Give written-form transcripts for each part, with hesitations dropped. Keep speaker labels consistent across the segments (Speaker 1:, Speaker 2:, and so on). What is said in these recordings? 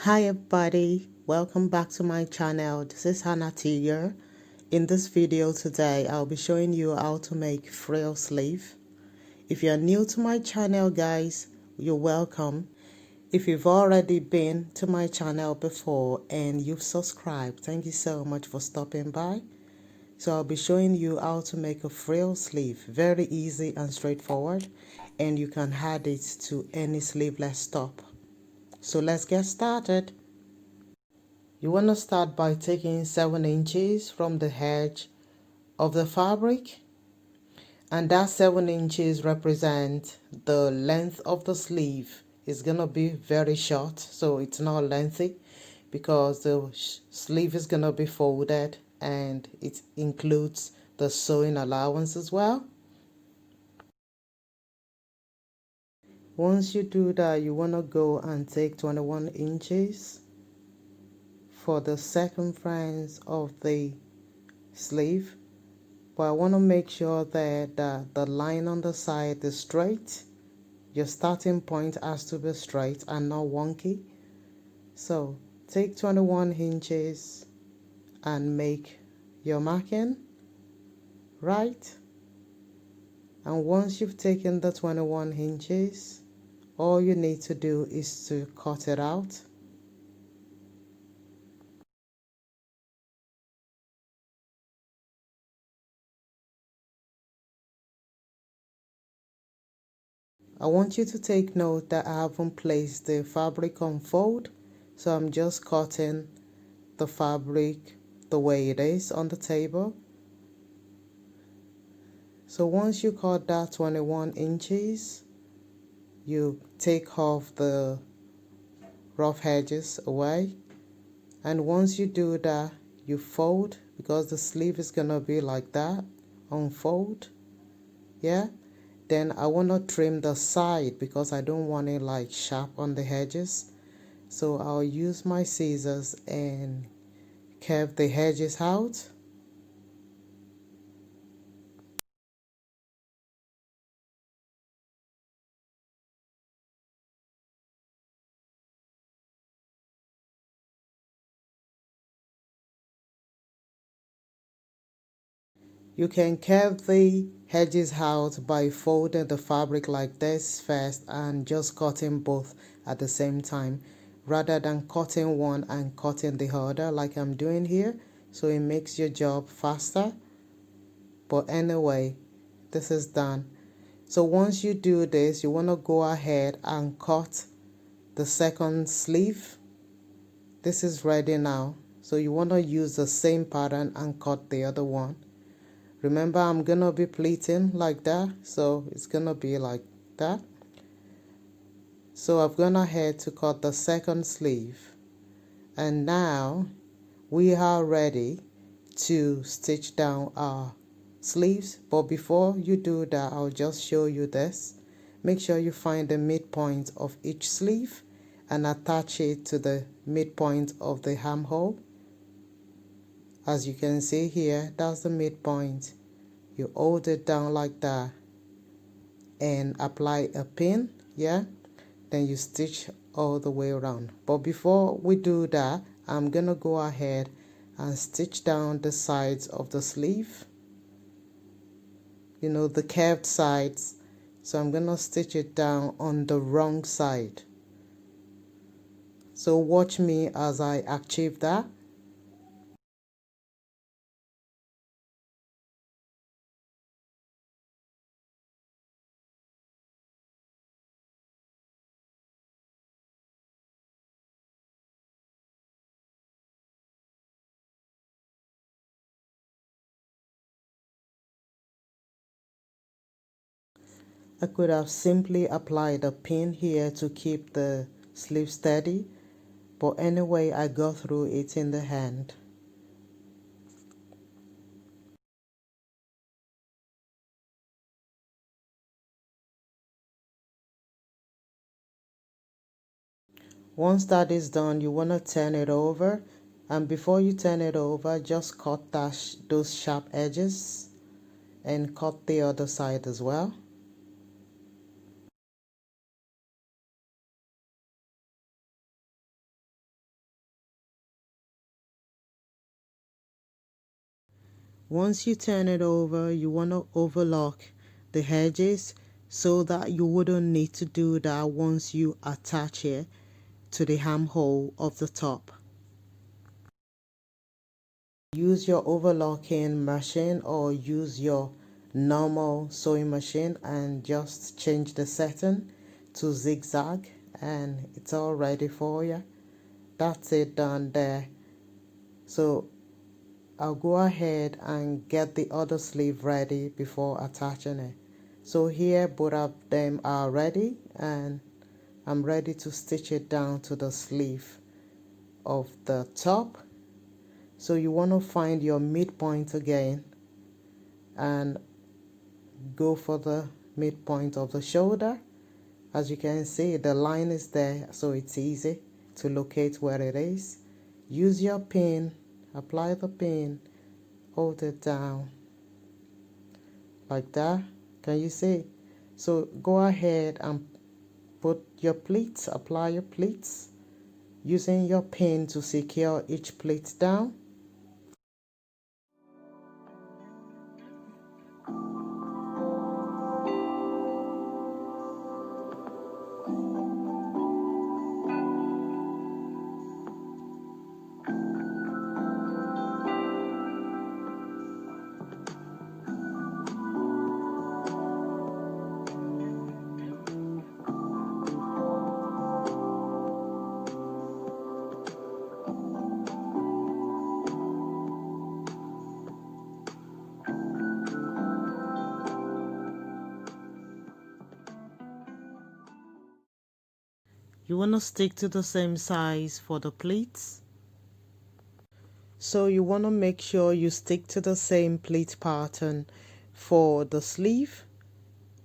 Speaker 1: Hi everybody, welcome back to my channel. This is TEGA. In this video today, I'll be showing you how to make frill sleeve. If you're new to my channel guys, you're welcome. If you've already been to my channel before and you've subscribed, thank you so much for stopping by. So I'll be showing you how to make a frill sleeve. Very easy and straightforward, and you can add it to any sleeveless top. So let's get started. You want to start by taking 7 inches from the edge of the fabric, and that 7 inches represent the length of the sleeve. It's going to be very short, so it's not lengthy because the sleeve is going to be folded and it includes the sewing allowance as well. Once you do that, you want to go and take 21 inches for the circumference of the sleeve. But I want to make sure that the line on the side is straight. Your starting point has to be straight and not wonky. So take 21 inches and make your marking, right? And once you've taken the 21 inches, all you need to do is to cut it out. I want you to take note that I haven't placed the fabric on fold, so I'm just cutting the fabric the way it is on the table. So once you cut that 21 inches, you take off the rough edges away, and once you do that, you fold because the sleeve is gonna be like that, unfold. Yeah, then I want to trim the side because I don't want it like sharp on the edges, so I'll use my scissors and curve the edges out. You can curve the edges out by folding the fabric like this first and just cutting both at the same time, rather than cutting one and cutting the other like I'm doing here, so it makes your job faster. But anyway, this is done. So once you do this, you want to go ahead and cut the second sleeve. This is ready now, so you want to use the same pattern and cut the other one. Remember, I'm gonna be pleating like that, so it's gonna be like that. So I've gone ahead to cut the second sleeve, and now we are ready to stitch down our sleeves. But before you do that, I'll just show you this. Make sure you find the midpoint of each sleeve and attach it to the midpoint of the armhole. As you can see here, that's the midpoint. You hold it down like that and apply a pin, yeah, then you stitch all the way around. But before we do that, I'm gonna go ahead and stitch down the sides of the sleeve, you know, the curved sides. So I'm gonna stitch it down on the wrong side. So watch me as I achieve that. I could have simply applied a pin here to keep the sleeve steady, but anyway, I go through it in the hand. Once that is done, you want to turn it over, and before you turn it over, just cut those sharp edges and cut the other side as well. Once you turn it over, you want to overlock the edges so that you wouldn't need to do that once you attach it to the armhole of the top. Use your overlocking machine or use your normal sewing machine and just change the setting to zigzag and it's all ready for you. That's it, done there. So I'll go ahead and get the other sleeve ready before attaching it. So here both of them are ready and I'm ready to stitch it down to the sleeve of the top. So you want to find your midpoint again and go for the midpoint of the shoulder. As you can see, the line is there, so it's easy to locate where it is. Use your pin, apply the pin, hold it down like that. Can you see? So go ahead and put your pleats, apply your pleats using your pin to secure each pleat down. You want to stick to the same size for the pleats. So you want to make sure you stick to the same pleat pattern for the sleeve.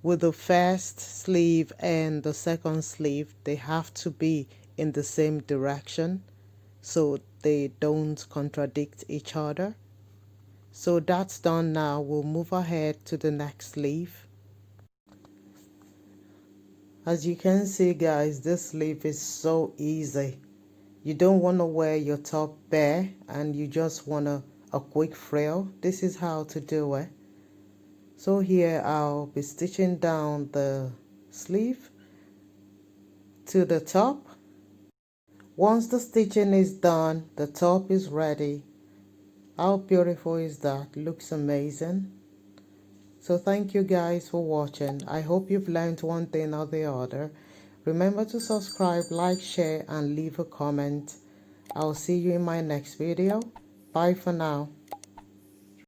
Speaker 1: With the first sleeve and the second sleeve, they have to be in the same direction so they don't contradict each other. So that's done now. We'll move ahead to the next sleeve. As you can see guys, this sleeve is so easy. You don't want to wear your top bare and you just want a quick frill. This is how to do it. So here I'll be stitching down the sleeve to the top. Once the stitching is done, the top is ready. How beautiful is that? Looks amazing. So thank you guys for watching. I hope you've learned one thing or the other. Remember to subscribe, like, share, and leave a comment. I'll see you in my next video. Bye for now.